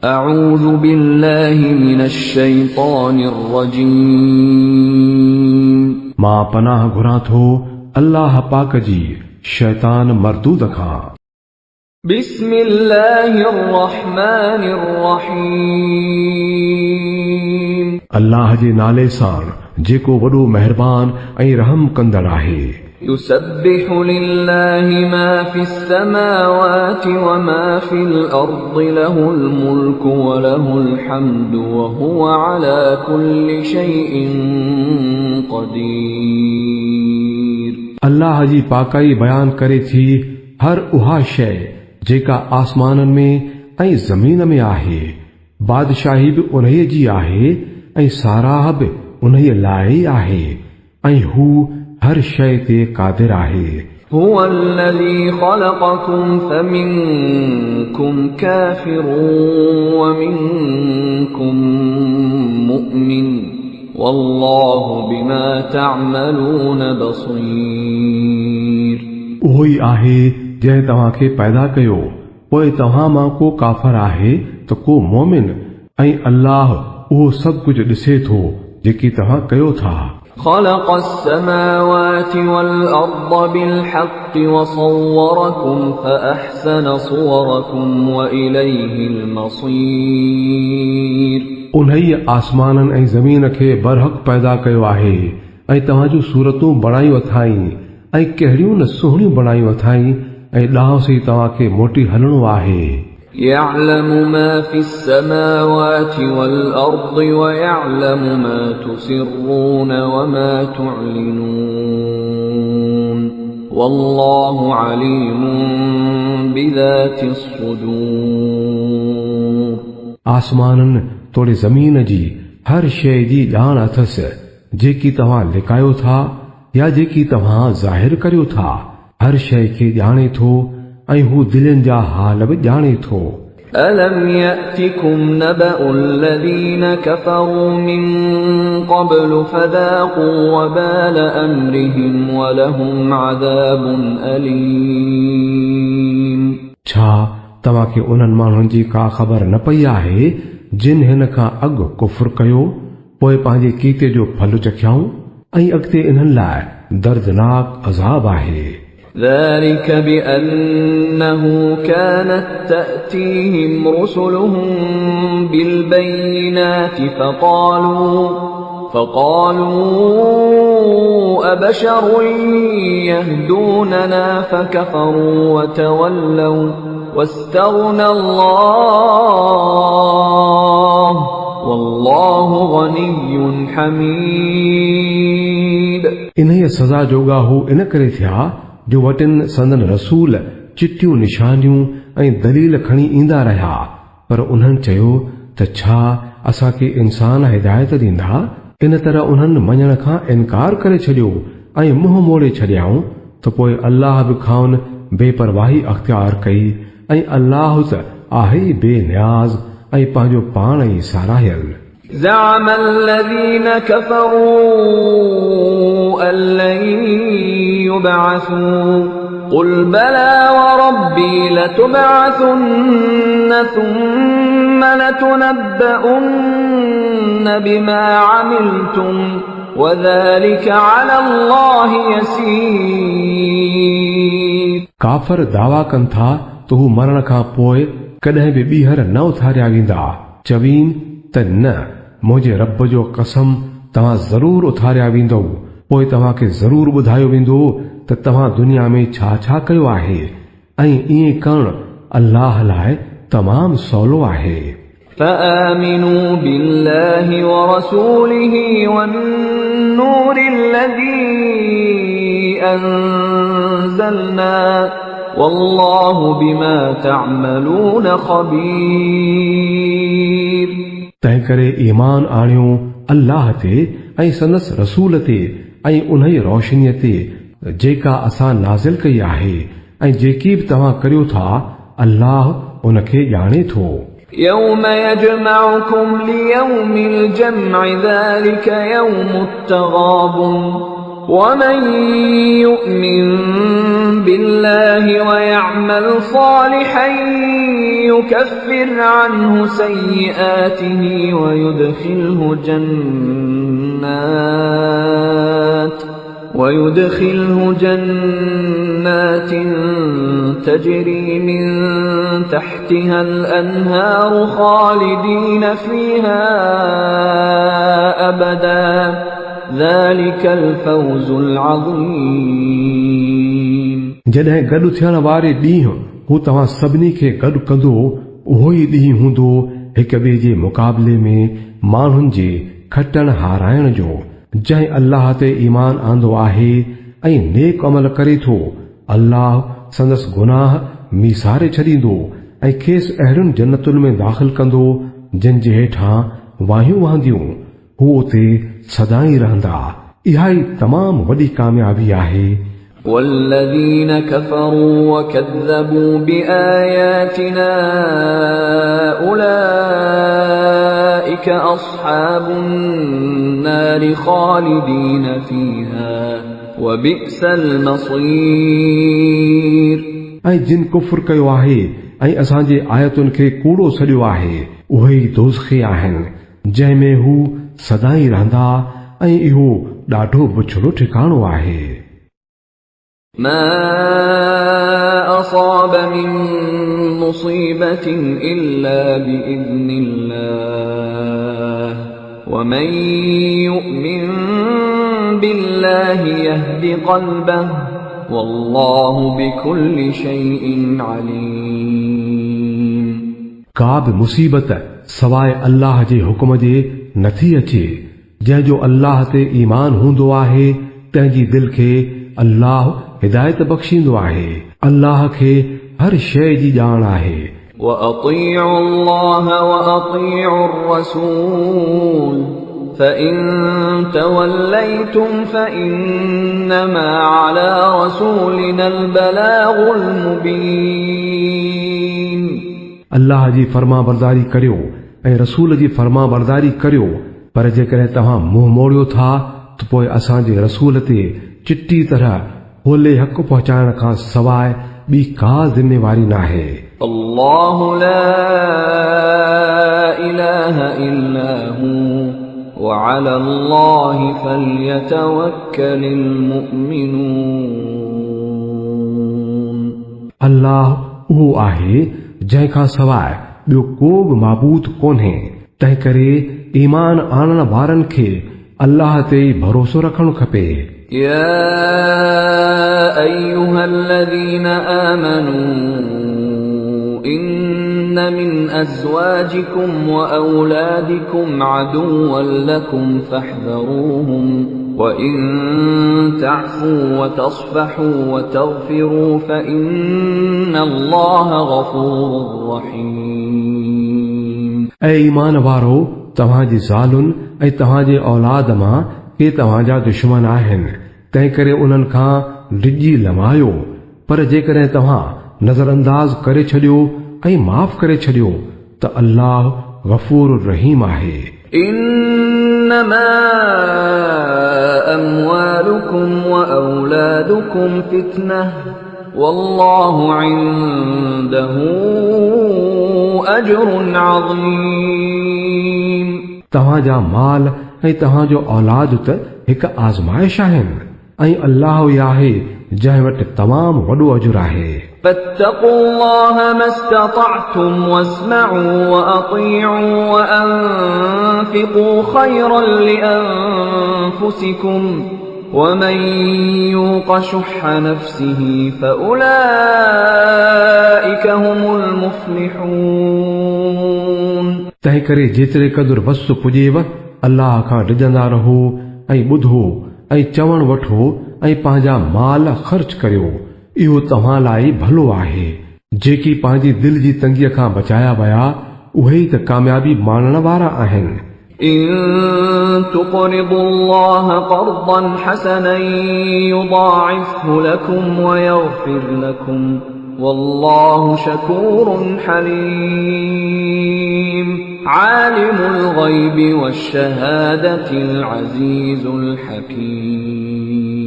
أعوذ بالله من الشيطان الرجيم मां पनाह घुरां थो अल्लाह पाक जी शैतान मरदूद खां। بسم الله الرحمن الرحيم अल्लाह जे नाले सां जेको वॾो महिरबान ऐं रहम कंदड़ आहे। يسبح لله ما في السماوات وما في الأرض له الملك وله الحمد وهو على كل شيء قدير। अल्लाह जी पाकाई बयान करे थी हर उहा शइ जेका आसमाननि में ऐं ज़मीन में आहे। बादशाही बि उन्हीअ जी आहे ऐं साराह बि उन्हीअ लाइ आहे ऐं हू हर शइ ते क़ादिर आहे। هو الذي خلقكم فمنكم كافر ومنكم مؤمن والله بما تعملون بصير। उहो ई आहे जंहिं तव्हांखे पैदा कयो, पोइ तव्हां मां को काफ़र आहे त को मोमिन, ऐं अल्लाह उहो सभु कुझु ॾिसे थो जेकी तव्हां कयो था। خلق السماوات والأرض بالحق وصوركم فأحسن صوركم وإليه المصير। उन्हीअ आसमाननि ऐं ज़मीन खे बरहक़ पैदा कयो आहे ऐं तव्हां जूं सूरतूं बणायूं अथाई ऐं कहिड़ियूं न सुहिणियूं बणायूं अथाई ऐं ॾांहुं तव्हांखे मोटी हलणो आहे। يعلم ما في السماوات والأرض ويعلم ما تسرون وما تعلنون والله عليم بذات الصدور। आसमाननि तोड़े ज़मीन जी हर शइ जी ॼाण अथसि जेकी तव्हां लिकायो था या जेकी तव्हां ज़ाहिर करियो था। हर शइ खे ॼाणे थो ऐं हू दिलनि जा हाल बि ॼाणे थो। ألم يأتكم نبأ الذين كفروا من قبل فذاقوا وبال أمرهم ولهم عذاب أليم। छा तव्हांखे उन्हनि माण्हुनि जी का ख़बर न पई आहे जिन हिन खां अॻु कुफ्र कयो, पोइ पंहिंजे कीते जो फल चखियाऊं ऐं अॻिते इन्हनि लाइ दर्दनाक अज़ाब आहे। ذلك بأنه كانت تأتيهم رسلهم بالبينات فقالوا أبشر يهدوننا فكفروا وتولوا واستغنى الله والله غني حميد। इन्हीअ सज़ा जोगा हू इन करे थिया जो वटिन संदन रसूल चिटियूं निशानियूं ऐं दलील खणी ईंदा रहिया, पर उन्हनि चयो त छा असांखे इंसान हिदायत ॾींदा। इन तरह उन्हनि मञण खां इनकार करे छॾियो ऐं मुंहुं मोड़े छॾियाऊं त पोइ अल्लाह बि खाउन बेपरवाही अख़्तियार कई ऐं अल्लाह त आहे ई बेनियाज़ ऐं पंहिंजो पाण ई साराहियल। زعم الذين كفروا أن لن يبعثوا قل بلى وربي لتبعثن ثم لتنبؤن بما عملتم وذلك على الله يسير। काफ़र दावा कनि था त हू मरण खां पोइ कॾहिं बि ॿीहर न उथारिया वेंदा। चवीन त न, मुंहिंजे रब जो कसम तव्हां ज़रूर उथारिया वेंदव, पोइ तव्हांखे ज़रूर ॿुधायो वेंदो त तव्हां दुनिया में छा छा कयो आहे, ऐं ईअं करणु अल्लाह लाइ तमामु सवलो आहे। فآمنوا بالله ورسوله والنور الذي أنزلنا والله بما تعملون خبير। तंहिं करे ईमान आणियो अल्लाह ते ऐं संदसि रसूल ते ऐं उन्हीअ रोशनीअ ते जेका असां नाज़िल कई आहे ऐं जेकी बि तव्हां करियो था, अल्लाह उनखे ॼाणे थो। يوم يجمعكم ليوم الجمع ذلك يوم التغابن ومن يؤمن بالله ويعمل صالحا يكفر عنه سيئاته ويدخله جنات تجري من تحتها الأنهار خالدين فيها أبدا ذلك الفوز العظيم. जॾहिं गॾु थियण वारे ॾींहुं हू तव्हां सभिनी खे गॾु कंदो, उहो ई ॾींहुं हूंदो हिक ॿिए जे मुक़ाबले में माण्हुनि जे खटण हाराइण जो। जंहिं अल्लाह ते ईमान आंदो आहे ऐं नेक अमल करे थो, अल्लाह संदसि गुनाह मीसारे छॾींदो ऐं खेसि अहिड़ियुनि जन्नतुनि में दाख़िल कंदो जिन जे हेठां वाहियूं वहंदियूं, हू उते सदाई रहंदा। इहा ई तमामु वॾी कामयाबी आहे। والذين كفروا وكذبوا بآياتنا أولئك أصحاب النار خالدين فيها وبئس المصير. ऐं जिन कुफ्र कयो आहे ऐं असांजे आयतुनि खे कूड़ो सॾियो आहे, उहे ई दोज़ख़ी आहिनि जंहिं में हू सदाई रहंदा ऐं इहो ॾाढो बुछड़ो ठिकाणो आहे। ما أصاب من مصيبة إلا بإذن الله ومن يؤمن بالله يهد قلبه والله بكل شيء عليم. का बि मुसीबत सवाइ अल्लाह जे हुकुम जे नथी अचे। जंहिंजो अल्लाह ते ईमान हूंदो आहे तंहिंजी दिलि खे अल्लाह हिदायत बख़्शींदो आहे। अल्लाह खे हर शइ जी ॼाण आहे। وأطيعوا الله وأطيعوا الرسول فإن توليتم فإنما على رسولنا البلاغ المبين. अल्लाह जी फर्मा बरदारी करियो ऐं रसूल जी फर्मा बरदारी करियो, पर जेकॾहिं तव्हां मुंहुं मोड़ियो था त पोइ असांजे रसूल ते चिट्टी तरह होले हक़ पहुचाइण खां सवाइ ॿी का ज़िम्मेवारी नाहे। الله لا إله إلا هو وعلى الله فليتوكل المؤمنون. अल्लाह उहो आहे जंहिं खां सवाइ ॿियो को बि माबूद कोन्हे, तंहिं करे ईमान आणण वारनि खे अल्लाह ते भरोसो रखणु खपे। يا أيها الذين آمنوا إن من أزواجكم وأولادكم عدوا لكم فاحذروهم وإن تعفوا وتصفحوا وتغفروا فإن الله غفور رحيم. ऐं ईमान वारो, तव्हांजी ज़ालुनि ऐं तव्हांजे औलाद मां के तव्हांजा दुश्मन आहिनि, तंहिं करे उन्हनि खां डिॼी लमायो, पर जेकॾहिं तव्हां नज़रअंदाज़ करे छॾियो ऐं माफ़ करे छॾियो त अल्लाह गफ़ूर रहीम आहे। إنما أموالكم وأولادكم فتنة والله عنده أجر عظيم. तव्हांजा माल ऐं तव्हांजो औलाद त हिकु आज़माइश आहिनि ऐं अल्लाह ई आहे जंहिं वटि तमामु वॾो अजुर आहे। فاتقوا الله ما استطعتم واسمعوا وأطيعوا وأنفقوا خيرا لأنفسكم ومن يوق شح نفسه فأولئك هم المفلحون. तंहिं करे जेतिरे क़दुरु वस पुॼेव अल्लाह खां डिॼंदा रहो ऐं ॿुधो ऐं चवण वठो ऐं पंहिंजा माल ख़र्च करियो, इहो तव्हां लाइ भलो आहे। जेकी पंहिंजी दिलि जी तंगीअ खां बचाया विया उहे ई त कामयाबी माणण वारा आहिनि। إن تقرضوا الله قرضا حسنا يضاعفه لكم ويغفر لكم والله شكور حليم. عالم الغيب والشهادة العزيز الحكيم.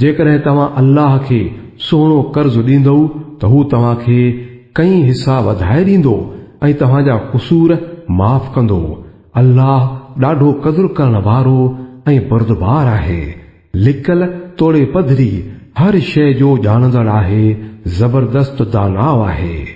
जेकॾहिं तव्हां अल्लाह खे सुहिणो कर्ज़ ॾींदो त हू तव्हांखे कई हिसा वधाए ॾींदो ऐं तव्हांजा क़सूर माफ़ कंदो। अल्लाह ॾाढो क़दुरु करण वारो ऐं बर्दबार आहे। लिकल तोड़े पधरी हर शइ जो ॼाणंदड़ आहे, ज़बरदस्त दानाव आहे।